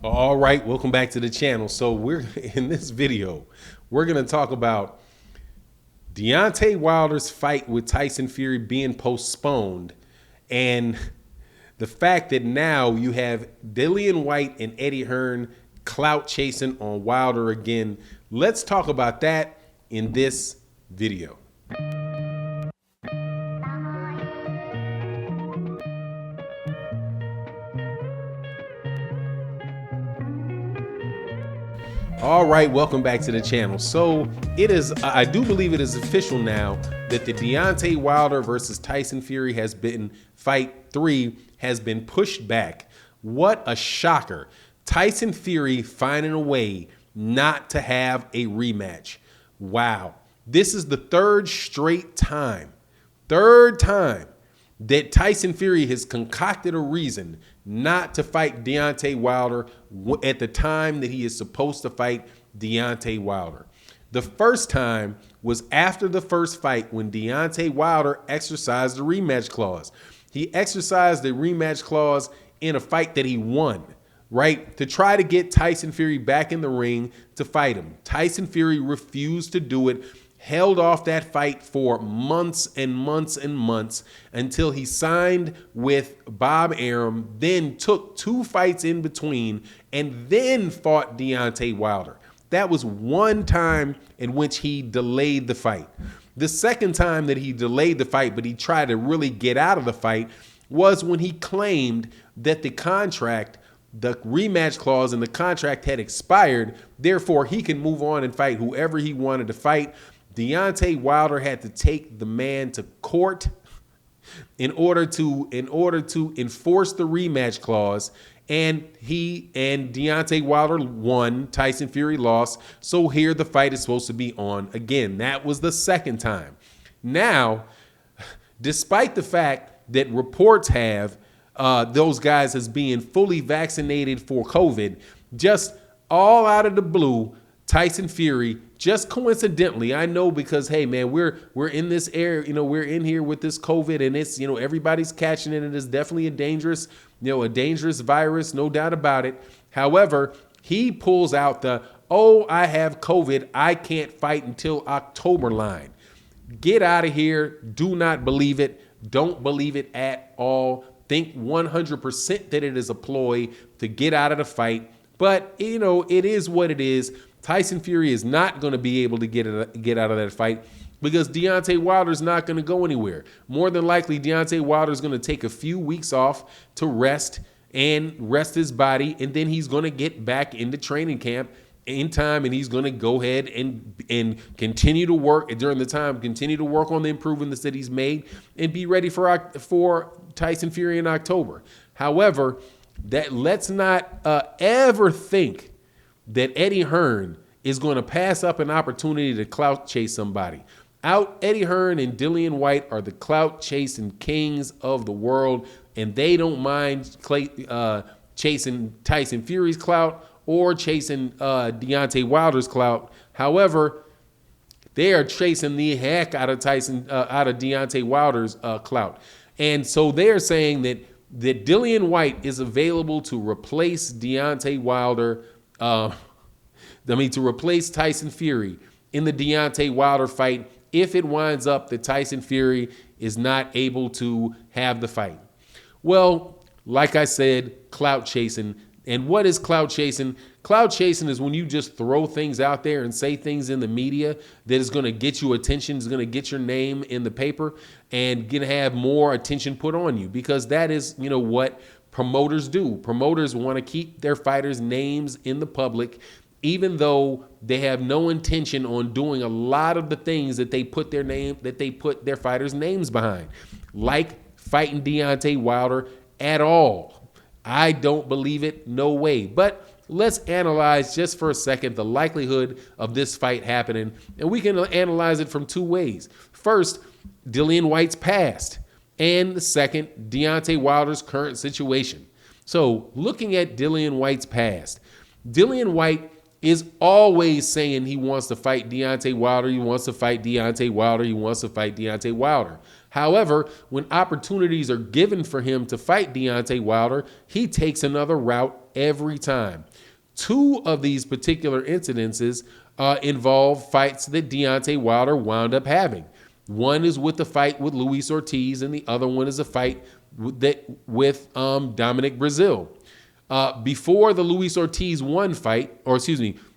All right, welcome back to the channel. So we're in this video, we're gonna talk about Deontay Wilder's fight with Tyson Fury being postponed, and the fact that now you have Dillian Whyte and Eddie Hearn clout chasing on Wilder again. Let's talk about that in this video. All right, welcome back to the channel. So it is, I do believe it is official now that the Deontay Wilder versus Tyson Fury fight 3 has been pushed back. What a shocker. Tyson Fury finding a way not to have a rematch. Wow. This is the third time that Tyson Fury has concocted a reason not to fight Deontay Wilder at the time that he is supposed to fight Deontay Wilder. The first time was after the first fight when Deontay Wilder exercised the rematch clause. He exercised the rematch clause in a fight that he won, right? To try to get Tyson Fury back in the ring to fight him. Tyson Fury refused to do it, held off that fight for months and months and months until he signed with Bob Arum, then took 2 fights in between, and then fought Deontay Wilder. That was one time in which he delayed the fight. The second time that he delayed the fight, but he tried to really get out of the fight, was when he claimed that the rematch clause in the contract had expired, therefore he can move on and fight whoever he wanted to fight. Deontay Wilder had to take the man to court in order to enforce the rematch clause, and Deontay Wilder won, Tyson Fury lost. So here the fight is supposed to be on again. That was the second time. Now, despite the fact that reports have those guys as being fully vaccinated for COVID, just all out of the blue, Tyson Fury, just coincidentally, I know, because hey man, we're in this air, we're in here with this COVID, and it's, everybody's catching it, and it's definitely a dangerous virus, no doubt about it. However, he pulls out the, oh, I have COVID, I can't fight until October line. Get out of here. Do not believe it. Don't believe it at all. Think 100% that it is a ploy to get out of the fight. But, it is what it is. Tyson Fury is not going to be able to get out of that fight because Deontay Wilder is not going to go anywhere. More than likely, Deontay Wilder is going to take a few weeks off to rest his body, and then he's going to get back into training camp in time, and he's going to go ahead and continue to work during the time, continue to work on the improvements that he's made, and be ready for Tyson Fury in October. However, let's not ever think that Eddie Hearn is going to pass up an opportunity to clout chase somebody. Eddie Hearn and Dillian Whyte are the clout chasing kings of the world, and they don't mind chasing Tyson Fury's clout or chasing Deontay Wilder's clout. However, they are chasing the heck out of Deontay Wilder's clout. And so they're saying that Dillian Whyte is available to replace Deontay Wilder, to replace Tyson Fury in the Deontay Wilder fight if it winds up that Tyson Fury is not able to have the fight. Well, like I said, clout chasing. And what is clout chasing? Clout chasing is when you just throw things out there and say things in the media that is going to get you attention, is going to get your name in the paper, and going to have more attention put on you, because that is, what promoters do. Promoters want to keep their fighters' names in the public, even though they have no intention on doing a lot of the things that they put their fighters' names behind, like fighting Deontay Wilder at all. I don't believe it, no way. But let's analyze just for a second the likelihood of this fight happening, and we can analyze it from 2 ways. First, Dillian Whyte's past, and the second, Deontay Wilder's current situation. So looking at Dillian Whyte's past, Dillian Whyte is always saying he wants to fight Deontay Wilder, he wants to fight Deontay Wilder, he wants to fight Deontay Wilder. However, when opportunities are given for him to fight Deontay Wilder, he takes another route every time. 2 of these particular incidences involve fights that Deontay Wilder wound up having. One is with the fight with Luis Ortiz, and the other one is a fight with Dominik Brazile. Before the Luis Ortiz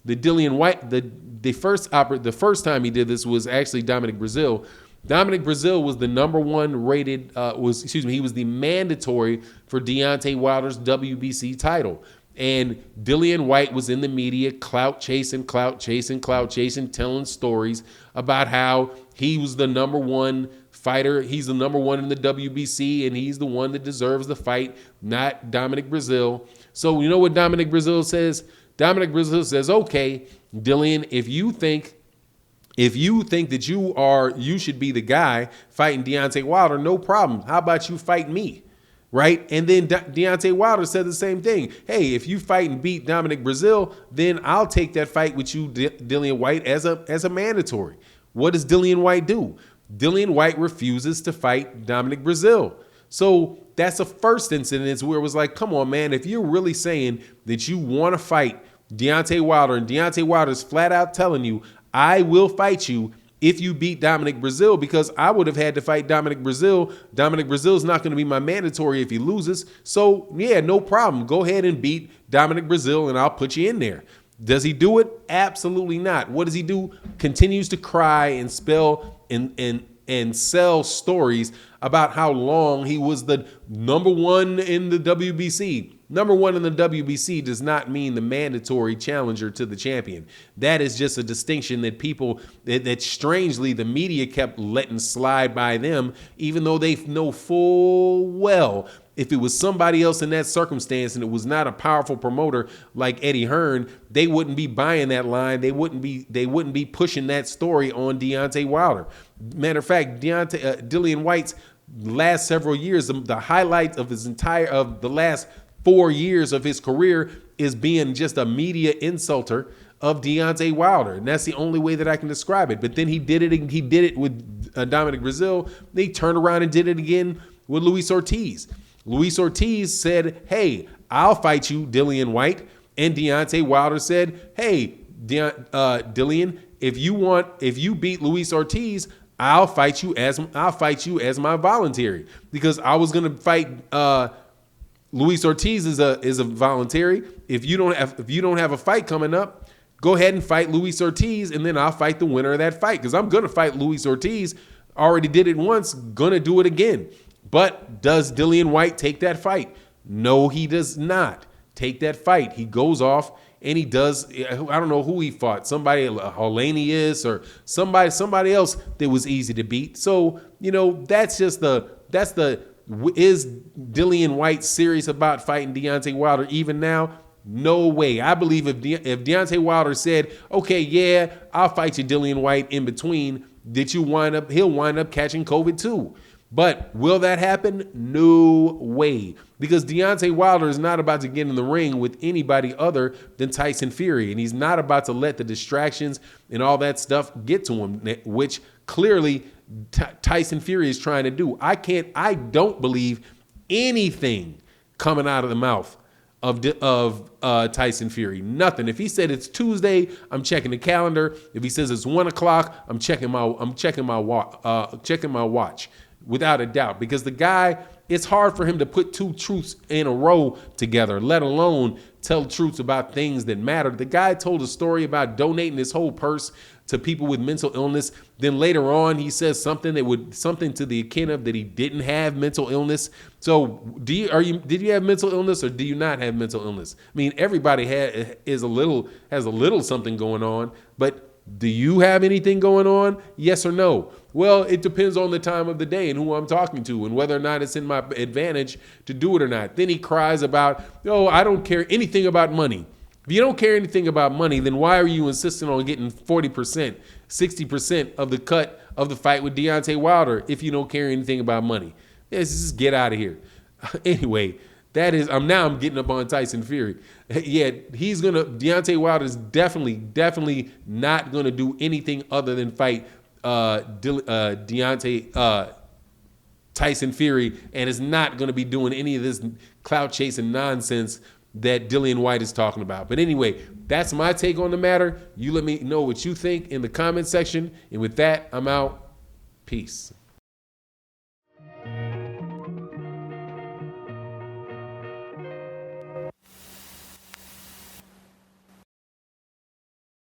the Dillian Whyte, the first time he did this was actually Dominik Brazile. Dominik Brazile was the number 1 rated. He was the mandatory for Deontay Wilder's WBC title. And Dillian Whyte was in the media, clout chasing, telling stories about how he was the number 1 fighter. He's the number 1 in the WBC, and he's the one that deserves the fight, not Dominik Brazile. So you know what Dominik Brazile says? Dominik Brazile says, okay, Dillian, if you think that you should be the guy fighting Deontay Wilder, no problem. How about you fight me? Right? And then Deontay Wilder said the same thing. Hey, if you fight and beat Dominik Brazile, then I'll take that fight with you, Dillian Whyte, as a mandatory. What does Dillian Whyte do? Dillian Whyte refuses to fight Dominik Brazile. So that's the first incident where it was like, come on, man, if you're really saying that you want to fight Deontay Wilder, and Deontay Wilder's flat out telling you, I will fight you if you beat Dominik Brazile, because I would have had to fight Dominik Brazile. Dominik Brazile's not going to be my mandatory if he loses. So, yeah, no problem. Go ahead and beat Dominik Brazile, and I'll put you in there. Does he do it? Absolutely not. What does he do? Continues to cry and spell and sell stories about how long he was the number 1 in the WBC. Number 1 in the WBC does not mean the mandatory challenger to the champion. That is just a distinction that that strangely the media kept letting slide by them, even though they know full well if it was somebody else in that circumstance and it was not a powerful promoter like Eddie Hearn, they wouldn't be buying that line. They wouldn't be pushing that story on Deontay Wilder. Matter of fact, Dillian Whyte's last several years, the highlight of the last 4 years of his career is being just a media insulter of Deontay Wilder, and that's the only way that I can describe it. But then he did it with Dominik Brazile. They turned around and did it again with Luis Ortiz. Luis Ortiz said, hey, I'll fight you, Dillian Whyte. And Deontay Wilder said, hey, Dillian, if you beat Luis Ortiz, I'll fight you as my voluntary, because I was going to fight Luis Ortiz is a voluntary. If you don't have a fight coming up, go ahead and fight Luis Ortiz, and then I'll fight the winner of that fight, because I'm going to fight Luis Ortiz. Already did it once, going to do it again. But does Dillian Whyte take that fight? No, he does not take that fight. He goes off and he does. I don't know who he fought. Somebody, Helenius or somebody else that was easy to beat. So that's is Dillian Whyte serious about fighting Deontay Wilder even now? No way. I believe if Deontay Wilder said, okay, yeah, I'll fight you, Dillian Whyte, in between, he'll wind up catching COVID too. But will that happen? No way. Because Deontay Wilder is not about to get in the ring with anybody other than Tyson Fury. And he's not about to let the distractions and all that stuff get to him, which clearly Tyson Fury is trying to do. I don't believe anything coming out of the mouth of Tyson Fury. Nothing. If he said it's Tuesday, I'm checking the calendar. If he says it's 1 o'clock, I'm checking my watch. Without a doubt, because the guy, it's hard for him to put 2 truths in a row together, let alone tell truths about things that matter. The guy told a story about donating his whole purse to people with mental illness. Then later on, he says something to the akin of that he didn't have mental illness. So did you have mental illness or do you not have mental illness? I mean, everybody has a little something going on, but do you have anything going on? Yes or no? Well, it depends on the time of the day and who I'm talking to and whether or not it's in my advantage to do it or not. Then he cries about, I don't care anything about money. If you don't care anything about money, then why are you insisting on getting 40%, 60% of the cut of the fight with Deontay Wilder if you don't care anything about money? Let's just get out of here. Anyway, I'm getting up on Tyson Fury. Yeah, Deontay Wilder is definitely not going to do anything other than fight Tyson Fury, and is not going to be doing any of this clout chasing nonsense that Dillian Whyte is talking about. But anyway, that's my take on the matter. You let me know what you think in the comment section. And with that, I'm out. Peace.